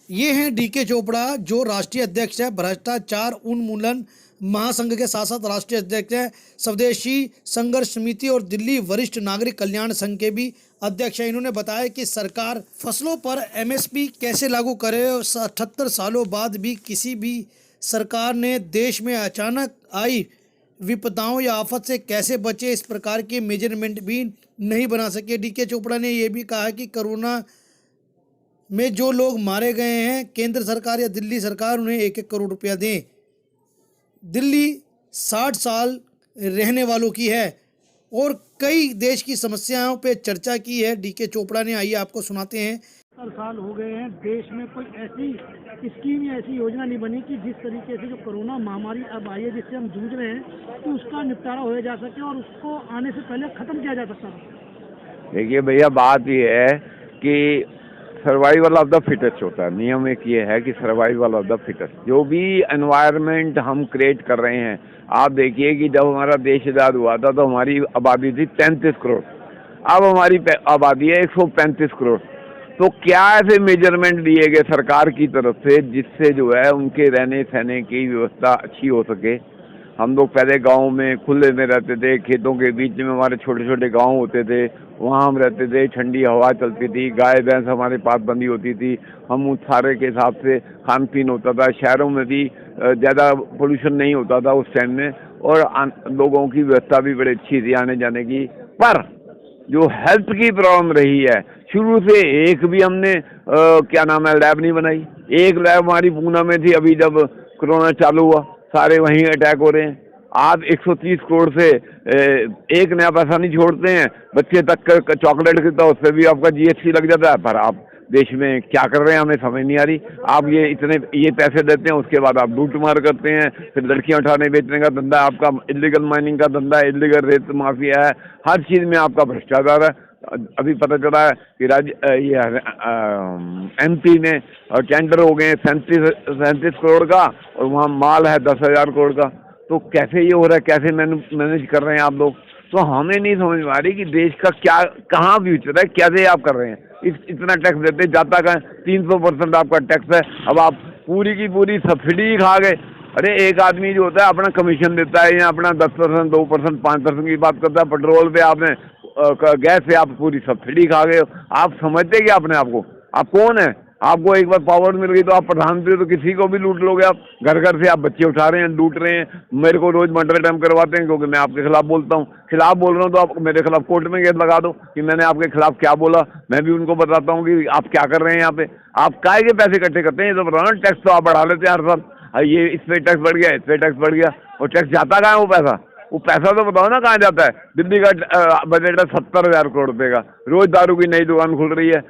ये हैं डीके चोपड़ा, जो राष्ट्रीय अध्यक्ष है भ्रष्टाचार उन्मूलन महासंघ के साथ साथ राष्ट्रीय अध्यक्ष हैं स्वदेशी संघर्ष समिति और दिल्ली वरिष्ठ नागरिक कल्याण संघ के भी अध्यक्ष हैं। इन्होंने बताया कि सरकार फसलों पर एमएसपी कैसे लागू करे और 78 सालों बाद भी किसी भी सरकार ने देश में अचानक आई विपदाओं या आफत से कैसे बचे, इस प्रकार के मेजरमेंट भी नहीं बना सके। डीके चोपड़ा ने यह भी कहा कि कोरोना में जो लोग मारे गए हैं, केंद्र सरकार या दिल्ली सरकार उन्हें 1-1 करोड़ रुपया दें। दिल्ली 60 साल रहने वालों की है और कई देश की समस्याओं पे चर्चा की है डीके चोपड़ा ने। आइए आपको सुनाते हैं। 70 साल हो गए हैं, देश में कोई ऐसी स्कीम या ऐसी योजना नहीं बनी कि जिस तरीके से जो कोरोना महामारी अब आई है, जिससे हम जूझ रहे हैं, कि उसका निपटारा हो जा सके और उसको आने से पहले खत्म किया जा सकता है। देखिए भैया, बात यह है कि सर्वाइवल ऑफ द फिटेस्ट होता है। नियम एक ये है कि सर्वाइवल ऑफ द फिटेस्ट। जो भी एनवायरनमेंट हम क्रिएट कर रहे हैं, आप देखिए कि जब हमारा देश आज़ाद हुआ था तो हमारी आबादी थी 33 करोड़, अब हमारी आबादी है 135 करोड़। तो क्या ऐसे मेजरमेंट दिए गए सरकार की तरफ से जिससे जो है उनके रहने सहने की व्यवस्था अच्छी हो सके। हम लोग पहले गांव में खुले में रहते थे, खेतों के बीच में हमारे छोटे छोटे गांव होते थे, वहाँ हम रहते थे, ठंडी हवा चलती थी, गाय भैंस हमारे पास बंधी होती थी, हम उस सारे के हिसाब से खान पीन होता था। शहरों में भी ज़्यादा पोल्यूशन नहीं होता था उस टाइम में, और लोगों की व्यवस्था भी बड़ी अच्छी थी आने जाने की। पर जो हेल्थ की प्रॉब्लम रही है, शुरू से एक भी हमने क्या नाम है लैब नहीं बनाई। एक लैब हमारी पूना में थी, अभी जब कोरोना चालू हुआ सारे वहीं अटैक हो रहे हैं। आप 130 करोड़ से एक नया पैसा नहीं छोड़ते हैं, बच्चे तक का चॉकलेट खरीदता है उससे भी आपका जीएसटी लग जाता है। पर आप देश में क्या कर रहे हैं हमें समझ नहीं आ रही। आप ये पैसे देते हैं, उसके बाद आप लूट मार करते हैं, फिर लड़कियां उठाने बेचने का धंधा आपका, इलीगल माइनिंग का धंधा है, इलीगल रेत माफिया है, हर चीज़ में आपका भ्रष्टाचार है। अभी पता चला है कि एमपी में टेंडर हो गए 37 करोड़ का और वहाँ माल है 10,000 करोड़ का। तो कैसे ये हो रहा है, कैसे मैनेज कर रहे हैं आप लोग? तो हमें नहीं समझ में आ रही कि देश का क्या कहाँ फ्यूचर है, कैसे आप कर रहे हैं। इतना टैक्स देते जाता का 300% आपका टैक्स है, अब आप पूरी की पूरी सब्सिडी खा गए। अरे एक आदमी जो होता है अपना कमीशन देता है या अपना 10%, 2%, 5% की बात करता है, पेट्रोल पे आपने गैस से आप पूरी सब्सिडी खा गए हो। आप समझते क्या अपने आप को? आप कौन है? आपको एक बार पावर मिल गई तो आप प्रधानमंत्री, तो किसी को भी लूट लोगे आप। घर घर से आप बच्चे उठा रहे हैं, लूट रहे हैं। मेरे को रोज मर्डर अटेम्प्ट करवाते हैं क्योंकि मैं आपके खिलाफ बोलता हूँ। खिलाफ बोल रहा हूँ तो आप मेरे खिलाफ कोर्ट में केस लगा दो कि मैंने आपके खिलाफ क्या बोला। मैं भी उनको बताता हूँ कि आप क्या कर रहे हैं यहाँ पे। आप काय के पैसे इकट्ठे करते हैं ये तो बताओ ना। टैक्स तो आप बढ़ा लेते हैं हर साल, ये इस पे टैक्स बढ़ गया, इस पे टैक्स बढ़ गया, और टैक्स जाता कहाँ है वो पैसा तो बताओ ना कहाँ जाता है। दिल्ली का बजट है 70,000 करोड़ रुपए का, रोज दारू की नई दुकान खुल रही है,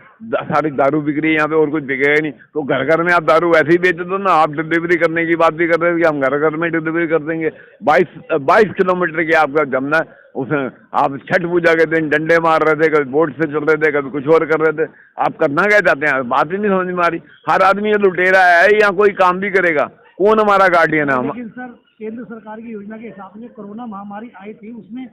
सारी दारू बिक रही है यहाँ पे, और कुछ बिकेगा नहीं। तो घर घर में आप दारू वैसे ही बेच दो ना। आप डिलीवरी करने की बात भी कर रहे थे कि हम घर घर में डिलीवरी कर देंगे। 22 किलोमीटर के आपका जमना है, उसमें आप छठ पूजा के दिन डंडे मार रहे थे, कभी बोट से चल रहे थे, कभी कुछ और कर रहे थे। आप करना क्या चाहते हैं? बात ही नहीं समझ में आ रही। हर आदमी ये लुटेरा है या कोई काम भी करेगा? कौन हमारा गार्डियन है? लेकिन सर, केंद्र सरकार की योजना के हिसाब से कोरोना महामारी आई थी, उसमें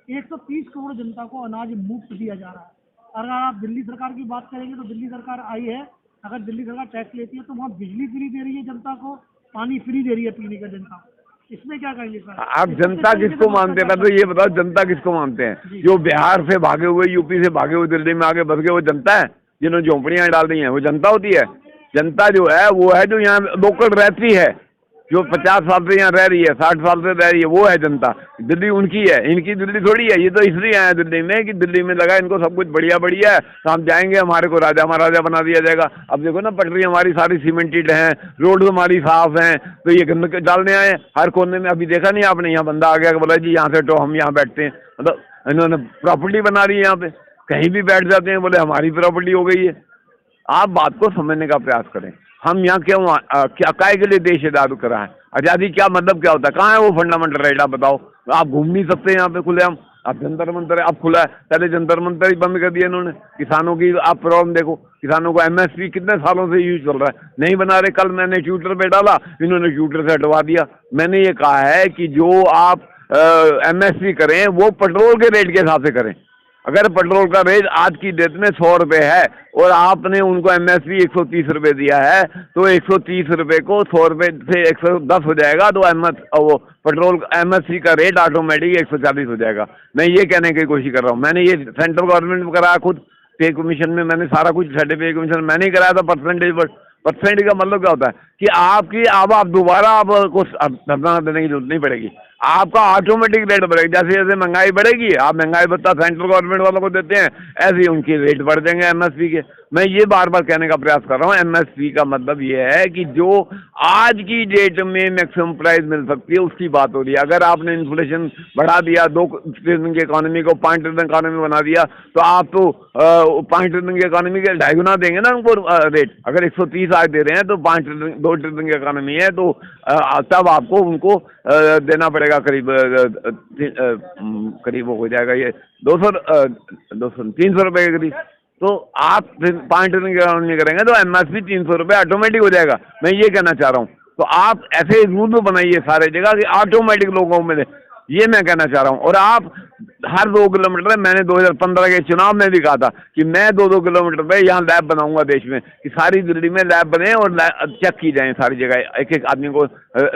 130 करोड़ जनता को अनाज मुफ्त दिया जा रहा है। अगर आप दिल्ली सरकार की बात करेंगे तो दिल्ली सरकार आई है, अगर दिल्ली सरकार टैक्स लेती है तो वहाँ बिजली फ्री दे रही है जनता को, पानी फ्री दे रही है पीने का जनता को। इसमें क्या कहेंगे सर? आप जनता किसको मानते हैं? तो ये बताओ, जनता किसको मानते हैं? जो बिहार से भागे हुए, यूपी से भागे हुए दिल्ली में आगे बस गए, वो जनता है? जिन्होंने झोंपड़ियाँ डाल दी हैं वो जनता होती है? जनता जो है वो है जो यहाँ लोकल रहती है, जो 50 साल से यहाँ रह रही है, 60 साल से रह रही है, वो है जनता। दिल्ली उनकी है, इनकी दिल्ली थोड़ी है। ये तो इसलिए आए दिल्ली में कि दिल्ली में लगा इनको सब कुछ बढ़िया बढ़िया है, तो हम जाएंगे, हमारे को राजा महाराजा बना दिया जाएगा। अब देखो ना, पटरी हमारी सारी सीमेंटेड हैं, रोड हमारी साफ हैं, तो ये गंद डालने आए हर कोने में। अभी देखा नहीं आपने, यहाँ बंदा आ गया बोला जी यहाँ से तो हम यहाँ बैठते हैं, मतलब इन्होंने प्रॉपर्टी बना रही है यहाँ पे, कहीं भी बैठ जाते हैं, बोले हमारी प्रॉपर्टी हो गई है। आप बात को समझने का प्रयास करें। हम यहाँ क्यों क्या काय के लिए देश आज़ाद करा है? आज़ादी क्या मतलब क्या होता है? कहाँ है वो फंडामेंटल राइट? आप बताओ। आप घूम नहीं सकते यहाँ पे खुले हम। अब जंतर मंतर अब खुला है, पहले जंतर मंतर ही बंद कर दिया इन्होंने। किसानों की आप प्रॉब्लम देखो, किसानों को एमएसपी कितने सालों से यूज चल रहा है, नहीं बना रहे। कल मैंने ट्विटर पे डाला, इन्होंने ट्विटर से हटवा दिया। मैंने ये कहा है कि जो आप एमएसपी करें वो पेट्रोल के रेट के हिसाब से करें। अगर पेट्रोल का रेट आज की डेट में 100 रुपये है और आपने उनको MSP 130 रुपये दिया है, तो 130 रुपये को 100 रुपये से 110 हो जाएगा, तो वो पेट्रोल MSP का रेट ऑटोमेटिक 140 हो जाएगा। मैं ये कहने की कोशिश कर रहा हूँ, मैंने ये सेंट्रल गवर्नमेंट में कराया खुद, पे कमीशन में मैंने सारा कुछ पे कमीशन मैंने ही कराया था परसेंटेज पर। परसेंटेज का मतलब क्या होता है कि आपकी अब आप दोबारा आपको धरना देने की जरूरत नहीं पड़ेगी, आपका ऑटोमेटिक रेट बढ़ेगा। जैसे जैसे महंगाई बढ़ेगी, आप महंगाई भत्ता सेंट्रल गवर्नमेंट वालों को देते हैं, ऐसे ही उनके रेट बढ़ जाएंगे MSP के। मैं ये बार बार कहने का प्रयास कर रहा हूँ, MSP का मतलब ये है कि जो आज की डेट में मैक्सिमम प्राइस मिल सकती है उसकी बात हो रही है। अगर आपने इन्फ्लेशन बढ़ा दिया, 2 ट्रिलियन की इकोनॉमी को 5 ट्रिलियन इकोनॉमी बना दिया, तो आप तो 5 ट्रिलियन की इकोनॉमी के 2.5 गुना देंगे ना उनको रेट। अगर 130 आज दे रहे हैं तो 2 ट्रिलियन की इकोनॉमी है, तो तब आपको उनको देना पड़ेगा करीब वो हो जाएगा ये 300 रुपये के करीब। तो आप 5 ट्रिलियन की इकोनॉमी करेंगे तो MSP 300 रुपये ऑटोमेटिक हो जाएगा। मैं ये कहना चाह रहा हूँ, तो आप ऐसे रूल बनाइए सारे जगह कि ऑटोमेटिक लोगों में, ये मैं कहना चाह रहा हूँ। और आप हर 2 किलोमीटर, मैंने 2015 के चुनाव में भी कहा था कि मैं 2-2 किलोमीटर पे यहाँ लैब बनाऊंगा देश में, कि सारी दिल्ली में लैब बने और चेक की जाए सारी जगह, एक एक आदमी को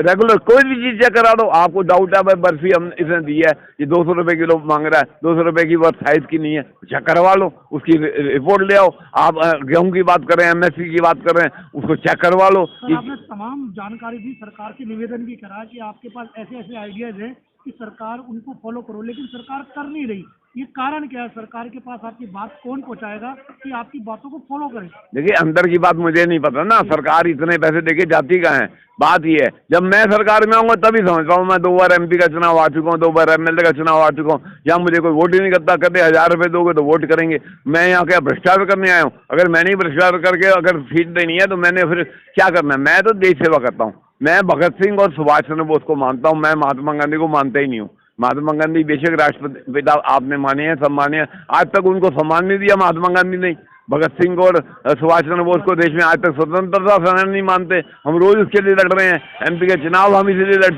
रेगुलर कोई भी चीज़ चेक करा दो। आपको डाउट है भाई बर्फी हम इसने दी है, ये 200 रुपये किलो मांग रहा है, 200 रुपये की वर्थ साइज की नहीं है, चेक करवा लो, उसकी रिपोर्ट ले आओ। आप गेहूँ की बात कर रहे हैं, MSP की बात कर रहे हैं, उसको चेक करवा लो। आपने तमाम जानकारी दी, सरकार से निवेदन भी करा कि आपके पास ऐसे ऐसे आइडियाज हैं कि सरकार उनको फॉलो करो, लेकिन सरकार कर नहीं रही। ये कारण क्या है? सरकार के पास आपकी बात कौन पहुंचाएगा कि आपकी बातों को फॉलो करें? देखिए, अंदर की बात मुझे नहीं पता ना, सरकार इतने पैसे देके जाती कहाँ है। बात ये है, जब मैं सरकार में आऊँगा तभी समझ पाऊँ। मैं 2 बार MP का चुनाव आ चुका हूँ, 2 बार MLA का चुनाव आ चुका हूँ, यहाँ मुझे कोई वोट ही नहीं करता। कहते 1000 रुपये दोगे तो वोट करेंगे। मैं यहाँ क्या भ्रष्टाचार करने आया हूँ? अगर मैंने ही भ्रष्टाचार करके अगर सीट देनी है तो मैंने फिर क्या करना है? मैं तो देश सेवा करता हूँ। मैं भगत सिंह और सुभाष चंद्र बोस को मानता हूँ, मैं महात्मा गांधी को मानता ही नहीं हूँ। महात्मा गांधी बेशक राष्ट्रपति पिता आपने माने हैं, सब माने हैं, आज तक उनको सम्मान नहीं दिया महात्मा गांधी ने। भगत सिंह और सुभाष चंद्र बोस को देश में आज तक स्वतंत्रता सेनानी नहीं मानते। हम रोज उसके लिए लड़ रहे हैं, MP के चुनाव हम इसीलिए लड़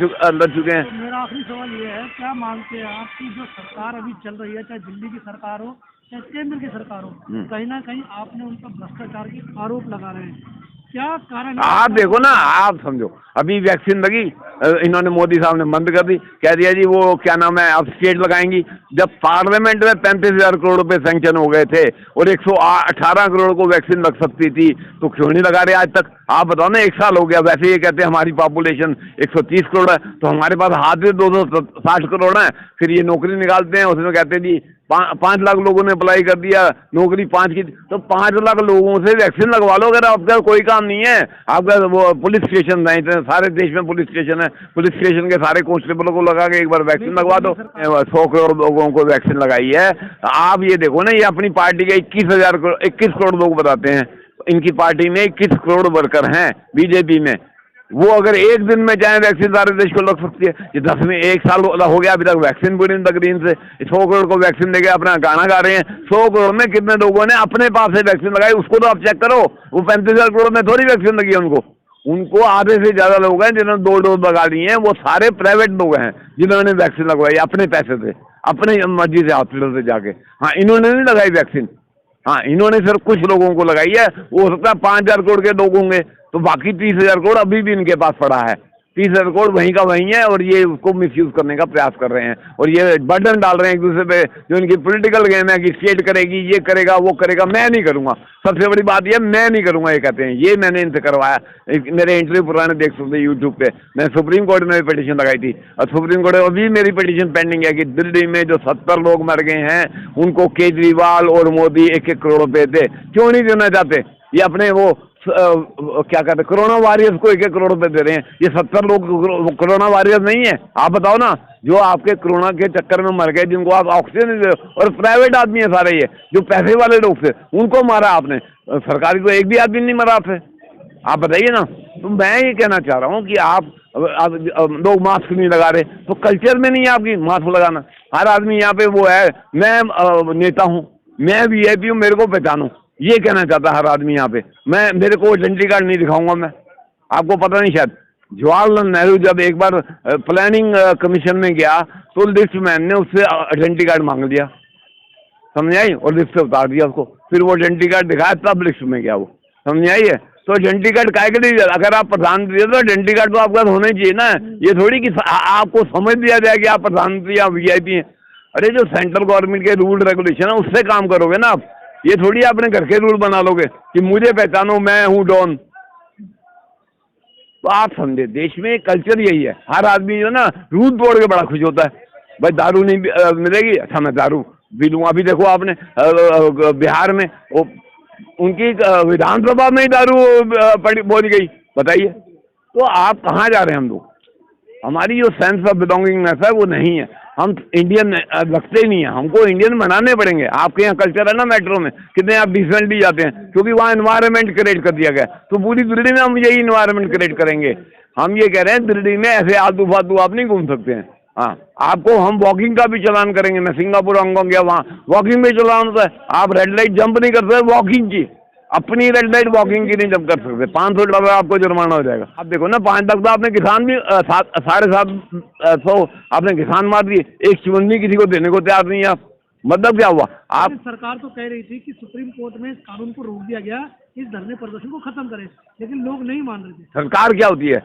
चुके हैं। तो मेरा आखिरी सवाल ये है, क्या मानते हैं आपकी जो सरकार अभी चल रही है, चाहे दिल्ली की सरकार हो चाहे केंद्र की सरकार हो, कहीं ना कहीं आपने उन पर भ्रष्टाचार के आरोप लगा रहे हैं, क्या कारण? आप देखो ना, आप समझो, अभी वैक्सीन लगी, इन्होंने मोदी साहब ने बंद कर दी, कह दिया जी वो क्या नाम है अब स्टेट लगाएंगी। जब पार्लियामेंट में 35,000 करोड़ रुपए सैंक्शन हो गए थे और 118 करोड़ को वैक्सीन लग सकती थी, तो क्यों नहीं लगा रहे आज तक? आप बताओ ना, 1 साल हो गया। वैसे ये कहते हैं हमारी पॉपुलेशन 130 करोड़ है, तो हमारे पास हाथ में 260 करोड़ है। फिर ये नौकरी निकालते हैं, उसमें कहते हैं जी 5 लाख लोगों ने अप्लाई कर दिया, नौकरी 5 की, तो 5 लाख लोगों से वैक्सीन लगवा लो। अगर आपका कोई काम नहीं है, आपका वो पुलिस स्टेशन नहीं, सारे देश में पुलिस स्टेशन है, पुलिस स्टेशन के सारे कांस्टेबलों को लगा के एक बार वैक्सीन लगवा दो। 100 करोड़ लोगों को वैक्सीन लगाई है। आप ये देखो ना, ये अपनी पार्टी के 21 करोड़ लोग बताते हैं, इनकी पार्टी में 21 करोड़ वर्कर हैं बीजेपी में। वो अगर एक दिन में चाहे वैक्सीन सारे देश को लग सकती है। ये 10 में 1 साल हो गया अभी तक वैक्सीन पूरी तक इनसे 100 करोड़ को वैक्सीन देके अपना गाना गा रहे हैं। 100 करोड़ में कितने लोगों ने अपने पास से वैक्सीन लगाई, उसको तो आप चेक करो। वो 35,000 करोड़ में थोड़ी वैक्सीन लगी है उनको आधे से ज्यादा लोग हैं जिन्होंने 2 डोज लगा ली हैं। वो सारे प्राइवेट लोग हैं जिन्होंने वैक्सीन लगवाई अपने पैसे से, अपने मर्जी से हॉस्पिटल से जाके। हाँ, इन्होंने नहीं लगाई वैक्सीन, हाँ इन्होंने सिर्फ कुछ लोगों को लगाई है। वो हो सकता है 5,000 करोड़ के लोग होंगे, तो बाकी 30,000 करोड़ अभी भी इनके पास पड़ा है। 30,000 करोड़ वहीं का वहीं है और ये उसको मिसयूज करने का प्रयास कर रहे हैं और ये बर्डन डाल रहे हैं एक दूसरे पे। जो इनकी पॉलिटिकल गेम है कि स्टेट करेगी, ये करेगा, वो करेगा, मैं नहीं करूँगा। सबसे बड़ी बात ये, मैं नहीं करूँगा ये कहते हैं। ये मैंने इनसे करवाया, मेरे इंटरव्यू पुराने देख सकते यूट्यूब पे। मैं सुप्रीम कोर्ट में भी पिटीशन लगाई थी और सुप्रीम कोर्ट में अभी मेरी पिटीशन पेंडिंग है कि दिल्ली में जो 70 लोग मर गए हैं उनको केजरीवाल और मोदी 1-1 करोड़ रुपये दे। क्यों नहीं देना चाहते? ये अपने वो क्या कहते हैं कोरोना वॉरियर्स को 1-1 करोड़ रुपए दे रहे हैं। ये 70 लोग कोरोना वॉरियर्स नहीं है? आप बताओ ना, जो आपके कोरोना के चक्कर में मर गए, जिनको आप ऑक्सीजन नहीं दे, और प्राइवेट आदमी है सारे, ये जो पैसे वाले लोग थे उनको मारा आपने। सरकारी को एक भी आदमी नहीं मरा आपसे, आप बताइए ना। तो मैं ये कहना चाह रहा हूँ कि आप लोग मास्क नहीं लगा रहे, तो कल्चर में नहीं है आपकी मास्क लगाना। हर आदमी यहाँ पे वो है, मैं नेता हूँ, मैं VIP हूँ, मेरे को पहचानो, ये कहना चाहता है हर आदमी यहाँ पे। मेरे को आइडेंटिटी कार्ड नहीं दिखाऊंगा मैं। आपको पता नहीं शायद, जवाहरलाल नेहरू जब एक बार प्लानिंग कमीशन में गया तो लिस्ट मैन ने उससे आइडेंटिटी कार्ड मांग लिया। समझ आई, और लिस्ट से उतार दिया उसको, फिर वो आइडेंटिटी कार्ड दिखाया तब लिस्ट में गया वो, समझ आई है। तो आइडेंटिटी कार्ड काहे के लिए, अगर आप प्रधानमंत्री है तो आइडेंटिटी कार्ड तो आपका होना ही चाहिए ना, ये थोड़ी कि आपको समझ दिया जाए कि आप प्रधानमंत्री या वीआईपी हैं। अरे जो सेंट्रल गवर्नमेंट के रूल रेगुलेशन है उससे काम करोगे ना आप, ये थोड़ी अपने घर के रूल बना लोगे कि मुझे पहचानो मैं हूँ डॉन। तो आप समझे, देश में कल्चर यही है, हर आदमी जो ना रूल तोड़ के बड़ा खुश होता है, भाई दारू नहीं मिलेगी, अच्छा मैं दारू पी लूँगा। अभी देखो आपने बिहार में वो उनकी विधानसभा में ही दारू पहुँच गई, बताइए। तो आप कहाँ जा रहे हैं हम लोग, हमारी जो सेंस ऑफ बिलोंगिंगनेस है वो नहीं है, हम इंडियन लगते ही नहीं है, हमको इंडियन बनाने पड़ेंगे। आपके यहाँ कल्चर है ना मेट्रो में, कितने आप डिसेंटली जाते हैं क्योंकि वहाँ एनवायरनमेंट क्रिएट कर दिया गया, तो पूरी दिल्ली में हम यही एनवायरनमेंट क्रिएट करेंगे। हम ये कह रहे हैं दिल्ली में ऐसे आलतू फालतू आप नहीं घूम सकते हैं। हाँ, आपको हम वॉकिंग का भी चलान करेंगे, मैं सिंगापुर हांगकांग गया, वहाँ वॉकिंग में चलान होता है, आप रेड लाइट जंप नहीं कर सकते, वॉकिंग की अपनी रेड लाइट वॉकिंग की नहीं जंप कर सकते, $500 आपको जुर्माना हो जाएगा। आप देखो ना 5 लाख तो आपने किसान भी 750 आपने किसान मार दिए, एक चुननी किसी को देने को तैयार नहीं है आप, मतलब क्या हुआ। आप सरकार तो कह रही थी कि सुप्रीम कोर्ट में इस कानून को रोक दिया गया, इस धरने प्रदर्शन को खत्म करें, लेकिन लोग नहीं मान रहे थे। सरकार क्या होती है,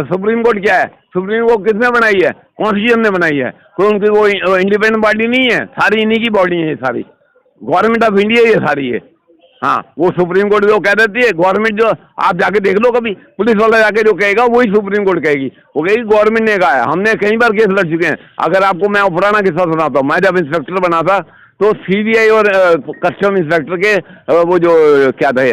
सुप्रीम कोर्ट क्या है, सुप्रीम कोर्ट किसने बनाई है, कॉन्स्टिट्यूशन ने बनाई है, कोई उनकी वो इंडिपेंडेंट बॉडी नहीं है, सारी इन्हीं की बॉडी है, सारी गवर्नमेंट ऑफ इंडिया ये सारी है। हाँ, वो सुप्रीम कोर्ट जो कह देती है, गवर्नमेंट जो आप जाके देख लो, कभी पुलिस वाला जाके जो कहेगा वही सुप्रीम कोर्ट कहेगी, वो कहेगी गवर्नमेंट ने कहा है। हमने कई बार केस लड़ चुके हैं, अगर आपको मैं पुराना किस्सा सुनाता हूँ, मैं जब इंस्पेक्टर बना था तो सीबीआई और कस्टम इंस्पेक्टर के वो जो क्या था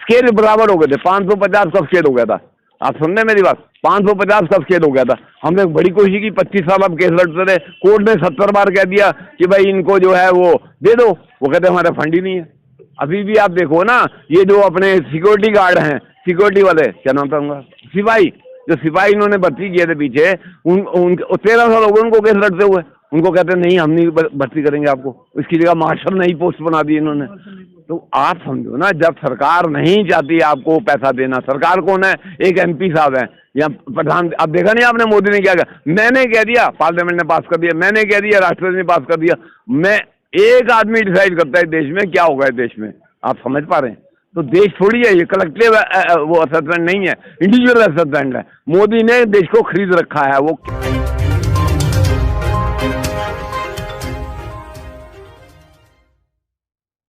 स्केल बराबर हो गए थे, 550 का स्केल हो गया था। आप सुन रहे मेरी बात, 550 का स्केल हो गया था। हमने बड़ी कोशिश की, 25 साल अब केस लड़ते रहे, कोर्ट ने 70 बार कह दिया कि भाई इनको जो है वो दे दो, वो कहते हमारा फंड ही नहीं है। अभी भी आप देखो ना, ये जो अपने सिक्योरिटी गार्ड हैं, सिक्योरिटी वाले, क्या नाम था उनका, सिपाही, जो सिपाही इन्होंने भर्ती किए थे पीछे, उन 13 साल हो गए उनको केस लड़ते हुए, उनको कहते हैं नहीं हम नहीं भर्ती करेंगे आपको, इसकी जगह मार्शल नई पोस्ट बना दी इन्होंने। तो आप समझो ना, जब सरकार नहीं चाहती आपको पैसा देना, सरकार कौन है, एक MP साहब है या प्रधान, अब देखा नहीं आपने मोदी ने क्या किया, मैंने कह दिया, पार्लियामेंट ने पास कर दिया, मैंने कह दिया, राष्ट्रपति ने पास कर दिया, मैं एक आदमी डिसाइड करता है देश में क्या होगा देश में, आप समझ पा रहे हैं। तो देश थोड़ी है ये, कलेक्टिव वो असेसमेंट नहीं है, इंडिविजुअल असेसमेंट है। मोदी ने देश को खरीद रखा है वो।